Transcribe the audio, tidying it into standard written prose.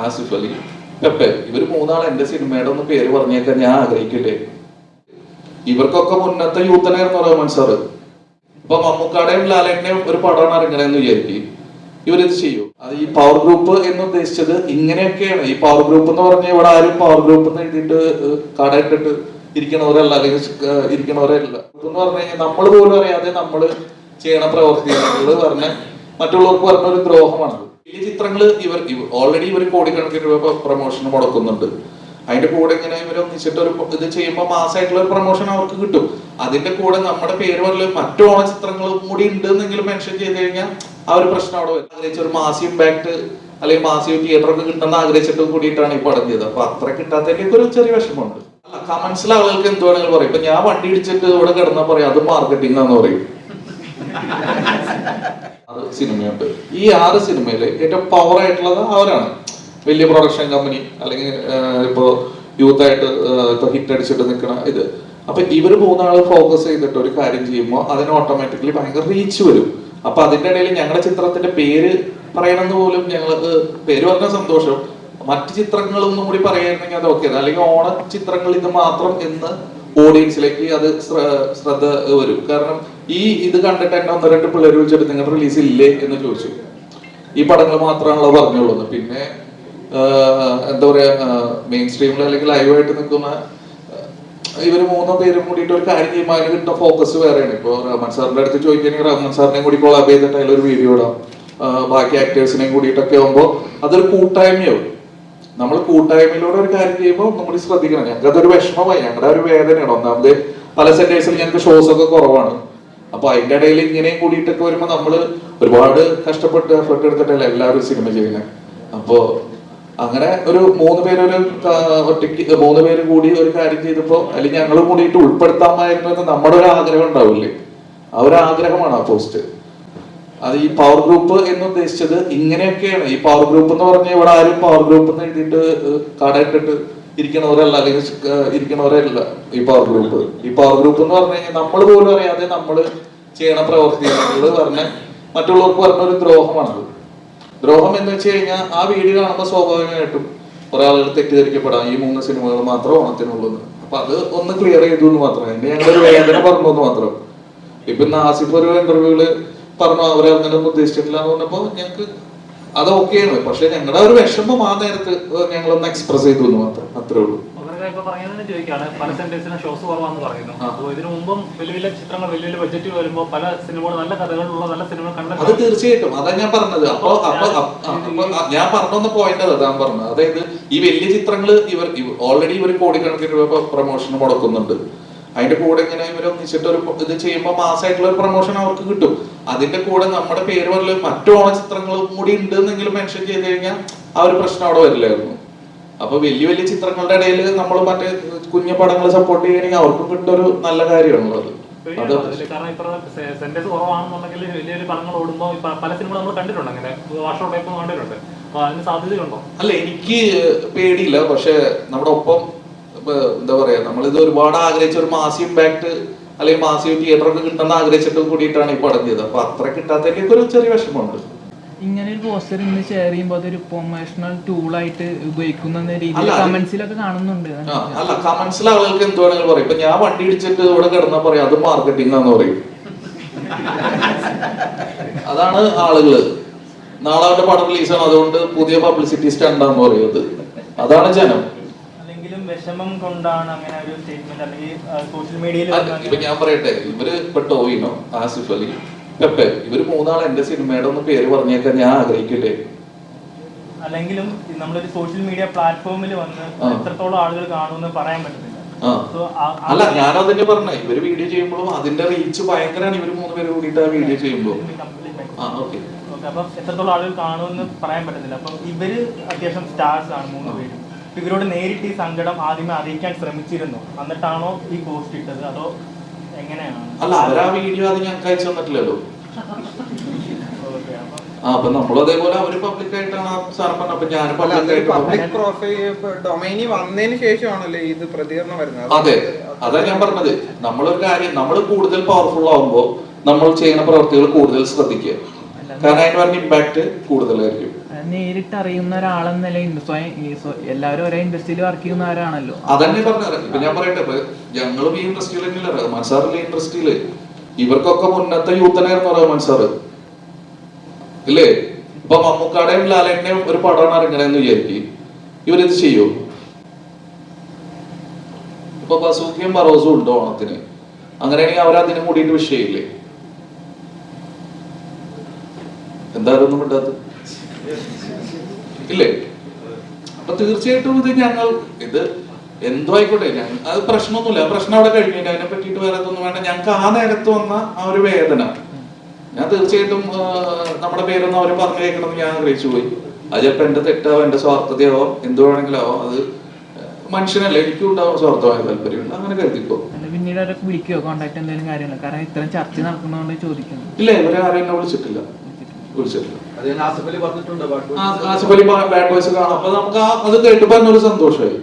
ആസിഫ് അലി, പെപ്പെ, ഇവര് മൂന്നാൾ എന്റെ സിനിമയുടെ ഒന്ന് പേര് പറഞ്ഞേക്കാൻ ഞാൻ ആഗ്രഹിക്കില്ലേ. ഇവർക്കൊക്കെ മുന്നത്തെ യൂത്തനായിരുന്നു റഹ്മാൻ സാറ്. ഇപ്പൊ മമ്മൂക്കാടെയും ലാലേട്ടനെയും ഒരു പടമാണ് ഇറങ്ങണമെന്ന് വിചാരിക്കും, ഇവരിത് ചെയ്യും. അത് ഈ പവർ ഗ്രൂപ്പ് എന്ന് ഉദ്ദേശിച്ചത് ഇങ്ങനെയൊക്കെയാണ്. ഈ പവർ ഗ്രൂപ്പ് എന്ന് പറഞ്ഞാൽ ഇവിടെ ആരും പവർ ഗ്രൂപ്പ് എന്ന് എഴുതിയിട്ട് കടയിട്ടിട്ട് ഇരിക്കണവരല്ല, അല്ലെങ്കിൽ ഇരിക്കണവരല്ല. എന്ന് പറഞ്ഞു കഴിഞ്ഞാൽ നമ്മൾ പോലും അറിയാതെ നമ്മൾ ചെയ്യണ പ്രവർത്തികൾ പറഞ്ഞ മറ്റുള്ളവർക്ക് പറഞ്ഞ ഒരു ദ്രോഹമാണ്. ഈ ചിത്രങ്ങള് ഓൾറെഡി ഇവർ കോടിക്കണക്കിന് രൂപ പ്രൊമോഷൻ മുടക്കുന്നുണ്ട്. അതിന്റെ കൂടെ ഇങ്ങനെ ഇവർ ഒന്നിച്ചിട്ട് ഒരു ഇത് ചെയ്യുമ്പോൾ മാസമായിട്ടുള്ള ഒരു പ്രൊമോഷൻ അവർക്ക് കിട്ടും. അതിന്റെ കൂടെ നമ്മുടെ പേര് പറഞ്ഞ മറ്റു ഓണ ചിത്രങ്ങളും കൂടി ഉണ്ട് എന്നെങ്കിലും മെൻഷൻ ചെയ്ത് കഴിഞ്ഞാൽ ആ ഒരു പ്രശ്നം അവിടെ വരും. ആഗ്രഹിച്ച ഒരു മാസി ഇമ്പാക്ട് അല്ലെങ്കിൽ മാസി തിയേറ്റർ ഒക്കെ കിട്ടുന്ന ആഗ്രഹിച്ചിട്ട് കൂടിയിട്ടാണ് ഈ പടം ചെയ്തത്. അപ്പൊ അത്ര കിട്ടാത്തതിലേക്ക് ഒരു ചെറിയ വിഷമമുണ്ട്. അല്ല, കമന്റ്സിലെ ആളുകൾക്ക് എന്ത് വേണമെങ്കിലും പറയും. ഇപ്പൊ ഞാൻ വണ്ടി ഇടിച്ചിട്ട് ഇവിടെ കിടന്നാ പറയാം അത് മാർക്കറ്റിംഗ് ആണെന്ന് പറയും. 6 സിനിമയുണ്ട്. ഈ 6 സിനിമയില് ഏറ്റവും പവർ ആയിട്ടുള്ളത് അവരാണ്. വലിയ പ്രൊഡക്ഷൻ കമ്പനി അല്ലെങ്കിൽ ഇപ്പോ യൂത്ത് ആയിട്ട് ഇപ്പൊ ഹിറ്റ് അടിച്ചിട്ട് നിൽക്കണ ഇത്. അപ്പൊ ഇവര് മൂന്നാള് ഫോക്കസ് ചെയ്തിട്ട് ഒരു കാര്യം ചെയ്യുമ്പോൾ അതിന് ഓട്ടോമാറ്റിക്കലി ഭയങ്കര റീച്ച് വരും. അപ്പൊ അതിന്റെ ഇടയിൽ ഞങ്ങളുടെ ചിത്രത്തിന്റെ പേര് പറയണമെന്ന് പോലും ഞങ്ങൾക്ക് പേര് പറഞ്ഞ സന്തോഷം. മറ്റു ചിത്രങ്ങളൊന്നും കൂടി പറയായിരുന്നെങ്കിൽ അത് ഓക്കെ, അല്ലെങ്കിൽ ഓണ ചിത്രങ്ങൾ ഇത് മാത്രം എന്ന് ഓഡിയൻസിലേക്ക് അത് ശ്രദ്ധ വരും. കാരണം ഇത് കണ്ടിട്ട് എന്നെ 1-2 പിള്ളേർ വിളിച്ചിട്ട് നിങ്ങൾ റിലീസ് ഇല്ലേ എന്ന് ചോദിച്ചു. ഈ പടങ്ങൾ മാത്രമാണല്ലോ പറഞ്ഞുള്ളൂ. പിന്നെ എന്താ പറയാ, മെയിൻ സ്ട്രീമിൽ അല്ലെങ്കിൽ ലൈവായിട്ട് നിൽക്കുന്ന ഇവര് 3 പേരും കൂടിയിട്ട് ഒരു കാര്യം ചെയ്യുമ്പോൾ അതിന് കിട്ടുന്ന ഫോക്കസ് വേറെയാണ്. ഇപ്പൊ റഹ്മാൻ സാറിന്റെ അടുത്ത് ചോദിക്കുകയാണെങ്കിൽ റഹ്മാൻ സാറിനെയും കൂടി കൊളാബ് ചെയ്തിട്ട് അതിലൊരു വീഡിയോ ഇടാം, ബാക്കി ആക്ടേഴ്സിനെയും കൂടിയിട്ടൊക്കെ ആകുമ്പോൾ അതൊരു കൂട്ടായ്മയാവും. നമ്മൾ കൂട്ടായ്മയിലൂടെ ഒരു കാര്യം ചെയ്യുമ്പോൾ നമ്മൾ ശ്രദ്ധിക്കണം. ഞങ്ങൾക്ക് അതൊരു വിഷമമായി, ഞങ്ങളുടെ ഒരു വേദനയാണ്. ഒന്നാമത് പല സെന്റേഴ്സിൽ ഞങ്ങൾക്ക് ഷോസ് ഒക്കെ കുറവാണ്. അപ്പൊ അതിന്റെ ഇടയിൽ ഇങ്ങനെയും കൂടിയിട്ടൊക്കെ വരുമ്പോൾ നമ്മൾ ഒരുപാട് കഷ്ടപ്പെട്ട് എഫർട്ട് എടുത്തിട്ടല്ല എല്ലാവരും സിനിമ ചെയ്യുന്നത്. അപ്പോ അങ്ങനെ ഒരു 3 പേര് ഒറ്റയ്ക്ക് 3 പേര് കൂടി ഒരു കാര്യം ചെയ്തപ്പോ അല്ലെങ്കിൽ ഞങ്ങൾ കൂടിയിട്ട് ഉൾപ്പെടുത്താമായിരുന്നു എന്ന് നമ്മുടെ ഒരു ആഗ്രഹം ഉണ്ടാവില്ലേ, ആ ഒരു ആഗ്രഹമാണ് ആ പോസ്റ്റ്. അത് ഈ പവർ ഗ്രൂപ്പ് എന്ന് ഉദ്ദേശിച്ചത് ഇങ്ങനെയൊക്കെയാണ്. ഈ പവർ ഗ്രൂപ്പ് എന്ന് പറഞ്ഞാൽ ഇവിടെ ആരും പവർ ഗ്രൂപ്പ് എന്ന് എഴുതിയിട്ട് കടയിട്ടിട്ട് ഇരിക്കണവരല്ല, അല്ലെങ്കിൽ ഇരിക്കണവരല്ല ഈ പവർ ഗ്രൂപ്പ്. ഈ പവർ ഗ്രൂപ്പ് എന്ന് പറഞ്ഞു കഴിഞ്ഞാൽ നമ്മൾ പോലും അറിയാതെ നമ്മൾ ചെയ്യണ പ്രവർത്തികൾ പറഞ്ഞ മറ്റുള്ളവർക്ക് പറഞ്ഞ ഒരു ദ്രോഹമാണത്. ദ്രോഹം എന്ന് വെച്ച് കഴിഞ്ഞാൽ ആ വീഡിയോ കാണുമ്പോൾ സ്വാഭാവികമായിട്ടും കുറെ ആളുകൾ തെറ്റിദ്ധരിക്കപ്പെടാം ഈ 3 സിനിമകൾ മാത്രം ഓണത്തിനുള്ളത്. അപ്പൊ അത് ഒന്ന് ക്ലിയർ ചെയ്തു എന്ന് മാത്രം, എന്റെ ഞങ്ങളൊരു വേദന പറഞ്ഞു എന്ന് മാത്രം. ഇപ്പൊ ആസിഫ് ഒരു ഇന്റർവ്യൂല് പറഞ്ഞു അവരങ്ങനെ ഒന്നും ഉദ്ദേശിച്ചിട്ടില്ല എന്ന് പറഞ്ഞപ്പോ ഞങ്ങൾക്ക് അത് ഓക്കെയാണ്. പക്ഷെ ഞങ്ങളുടെ ഒരു വിഷമം ആ നേരത്ത് ഞങ്ങളൊന്ന് എക്സ്പ്രസ് ചെയ്തു എന്ന് മാത്രം, അത്രേ ഉള്ളൂ. പല സെന്റേഴ്സിനും ഷോസ് കുറവാന്ന് പറയുന്നു. അപ്പോൾ ഇതിനു മുമ്പും വലിയ ചിത്രങ്ങൾ വലിയ ബഡ്ജറ്റ് വരുമ്പോൾ പല സിനിമകളും നല്ല കഥകളുള്ള നല്ല സിനിമ കണ്ട അത് തീർച്ചയായിട്ടും അതാ ഞാൻ പറഞ്ഞത്. അപ്പൊ ഞാൻ പറഞ്ഞൊന്ന് പോയിന്റ് അതാണ് പറഞ്ഞത്. അതായത് ഈ വലിയ ചിത്രങ്ങൾ ഓൾറെഡി ഇവർ കോടിക്കണക്കിന് രൂപ പ്രൊമോഷൻ മുടക്കുന്നുണ്ട്. അതിന്റെ കൂടെ ഇങ്ങനെ ഇവർ ഒന്നിച്ചിട്ട് ഒരു ഇത് ചെയ്യുമ്പോൾ മാസമായിട്ടുള്ള ഒരു പ്രൊമോഷൻ അവർക്ക് കിട്ടും. അതിന്റെ കൂടെ നമ്മുടെ പേര് പറഞ്ഞ മറ്റു ഓണ ചിത്രങ്ങളും കൂടി ഉണ്ട് എന്നെങ്കിലും മെൻഷൻ ചെയ്ത് കഴിഞ്ഞാൽ ആ ഒരു പ്രശ്നം അവിടെ വരില്ലായിരുന്നു. അപ്പൊ വലിയ വലിയ ചിത്രങ്ങളുടെ ഇടയിൽ നമ്മൾ മറ്റേ കുഞ്ഞു പടങ്ങൾ സപ്പോർട്ട് ചെയ്യണമെങ്കിൽ അവർക്കും കിട്ടുന്ന ഒരു നല്ല കാര്യമാണുള്ളത്. കാരണം ഇപ്പൊ സെന്റേഴ്സ് കുറവാണെന്നുണ്ടെങ്കിൽ വലിയ പടങ്ങൾ ഓടുമ്പോൾ പല സിനിമകൾ നമ്മൾ കണ്ടിട്ടുണ്ട്, അങ്ങനെ വാഷ് ടൈപ്പ് കണ്ടിട്ടുണ്ട്. അപ്പൊ അതിന് സാധ്യതയുണ്ടോ? അല്ല, എനിക്ക് പേടിയില്ല. പക്ഷെ നമ്മുടെ ഒപ്പം എന്താ പറയാ, നമ്മളിത് ഒരുപാട് ആഗ്രഹിച്ച ഒരു മാസി ഇമ്പാക്ട് അല്ലെങ്കിൽ മാസി തിയേറ്റർ ഒക്കെ കിട്ടുന്ന ആഗ്രഹിച്ചിട്ട് കൂടിയിട്ടാണ് ഈ പടം ചെയ്തത്. അപ്പൊ അത്ര കിട്ടാത്തതിലേക്ക് ഒരു ചെറിയ വിഷമമുണ്ട്. ഇങ്ങനെ ഒരു പോസ്റ്റർ ഇന്ന് ഷെയർ ചെയ്യുമ്പോൾ അതൊരു പ്രൊമോഷണൽ ടൂളായിട്ട് ഉപയോഗിക്കുന്ന രീതിയിൽ കമന്റ്സിലൊക്കെ കാണുന്നുണ്ട്. അല്ല, കമന്റ്സിലെ ആളുകൾക്ക് എന്ത് വേണമെങ്കിലും പറയും. ഇപ്പൊ ഞാൻ വണ്ടി ഇടിച്ചിട്ട് ഇവിടെ കിടന്നാ പറയാം അത് മാർക്കറ്റിംഗ് ആണെന്ന് പറയും. അതാണ് ആളുകള്. നാളെ അവരുടെ പടം റിലീസാണ്, അതുകൊണ്ട് പുതിയ പബ്ലിസിറ്റി സ്റ്റണ്ടാന്ന് പറയുന്നത്. അതാണ് ജനം. വിഷമം കൊണ്ടാണ് അങ്ങനെ ഒരു സ്റ്റേറ്റ്മെന്റ് അല്ലെങ്കിൽ സോഷ്യൽ മീഡിയയിൽ. ഇപ്പൊ ഞാൻ പറയട്ടെ, ഇവര് ഇപ്പൊ ടോവിനോ, ആസിഫ് അലി, പെപ്പെ, ഇവര് മൂന്നാൾ എന്റെ സിനിമയുടെ ഒന്ന് പേര് പറഞ്ഞേക്കാൻ ഞാൻ ആഗ്രഹിക്കില്ലേ. അല്ലെങ്കിലും നമ്മളൊരു സോഷ്യൽ മീഡിയ പ്ലാറ്റ്ഫോമിൽ വന്ന് എത്രത്തോളം ആളുകൾ കാണുമെന്ന് പറയാൻ പറ്റുന്നില്ല. അല്ല, ഞാനതന്നെ പറഞ്ഞേ, ഇവര് വീഡിയോ ചെയ്യുമ്പോഴും അതിന്റെ റീച്ച് ഭയങ്കരമാണ്. ഇവര് 3 പേര് കൂടിയിട്ട് ആ വീഡിയോ ചെയ്യുമ്പോൾ അപ്പൊ എത്രത്തോളം ആളുകൾ കാണുമെന്ന് പറയാൻ പറ്റുന്നില്ല. അപ്പൊ ഇവര് അത്യാവശ്യം സ്റ്റാർസ് ആണ് 3 പേരും. ഇവരോട് നേരിട്ട് ഈ സങ്കടം ആദ്യമേ അറിയിക്കാൻ ശ്രമിച്ചിരുന്നു, എന്നിട്ടാണോ ഈ പോസ്റ്റ് ഇട്ടത്, അതോ എങ്ങനെയാണ്? അല്ല, അവരാ വീഡിയോ അത് ഞങ്ങൾക്ക് അയച്ചു തന്നിട്ടില്ലല്ലോ. അപ്പൊ നമ്മളും അതേപോലെ അവര് പബ്ലിക് ആയിട്ടാണ് സാധനം പറഞ്ഞത്. അപ്പൊ ഞാൻ പബ്ലിക് ഡൊമൈനിൽ വന്നതിന് ശേഷമാണല്ലോ ഇത് പ്രതികരണം വരുന്നത്. അതെ, അതാ ഞാൻ പറഞ്ഞത്. നമ്മളൊരു കാര്യം, നമ്മൾ കൂടുതൽ പവർഫുൾ ആവുമ്പോ നമ്മൾ ചെയ്യുന്ന പ്രവർത്തികൾ കൂടുതൽ ശ്രദ്ധിക്കുക. കാരണം അതിന് പറഞ്ഞ ഇമ്പാക്ട് കൂടുതലായിരിക്കും. നേരിട്ട് അറിയുന്ന ഒരാളെന്ന നിലയിൽ സ്വയം എല്ലാവരും ഒരേ ഇൻഡസ്ട്രിയിൽ വർക്ക് ചെയ്യുന്നവരാണല്ലോ. അതന്നെ പറഞ്ഞത്. ഇപ്പൊ ഞാൻ പറയട്ടെ, ഇപ്പൊ ഞങ്ങളും ഈ ഇൻഡസ്ട്രിയിൽ തന്നെയല്ല, റഹ്മാൻ സാറിന്റെ ഇൻഡസ്ട്രിയില് ഇവർക്കൊക്കെ മുന്നത്തെ യൂത്തനായിരുന്നു റഹ്മാൻ സാറ് ഇല്ലേ? ഇപ്പൊ മമ്മൂക്കാടെയും ലാലേട്ടന്റെയും ഒരു പടമാണ് ഇറങ്ങണെന്ന് വിചാരിക്കും, ഇവരിത് ചെയ്യൂ? ഇപ്പൊ ബസൂക്കിയും ബറോസും ഉണ്ട് ഓണത്തിന്, അങ്ങനെയാണെങ്കിൽ അവരതിനും കൂടിയിട്ട് വിഷയമില്ലേ? എന്തായാലും ഇണ്ടാത്ത ഇല്ലേ? അപ്പൊ തീർച്ചയായിട്ടും ഇത് എന്തോ ആയിക്കോട്ടെ, അത് പ്രശ്നമൊന്നുമില്ല. പ്രശ്നം അവിടെ കഴിഞ്ഞില്ല, അതിനെ പറ്റിയിട്ട് വേറെ ഒന്നും വേണ്ട. ഞങ്ങൾക്ക് ആ നേരത്ത് വന്ന ആ ഒരു വേദന ഞാൻ തീർച്ചയായിട്ടും നമ്മുടെ പേരൊന്നും അവർ പറഞ്ഞു കേൾക്കണമെന്ന് ഞാൻ ആഗ്രഹിച്ചു പോയി. അത് ചിലപ്പോ എന്റെ തെറ്റാവോ എന്റെ സ്വാർത്ഥതയാവോ എന്ത് വേണമെങ്കിലും ആവോ, അത് മനുഷ്യനല്ലേ, എനിക്കും ഉണ്ടാവും സ്വാർത്ഥമായ താല്പര്യം, അങ്ങനെ കരുതിക്കോ. പിന്നീട് അവരൊക്കെ വിളിക്കോ, കോണ്ടാക്ട് എന്തെങ്കിലും കാര്യങ്ങളോ? കാരണം ഇത്രയും ചർച്ച നടക്കുന്നതുകൊണ്ട് ചോദിക്കുന്നു. ഇല്ല, ഇവരെ ആരും എന്നെ വിളിച്ചിട്ടില്ല. ആസിഫ് അലി ബാഡ് ബോയ്സ് കാണാം. അപ്പൊ നമുക്ക് അത് കേട്ട് പറഞ്ഞൊരു സന്തോഷമായി.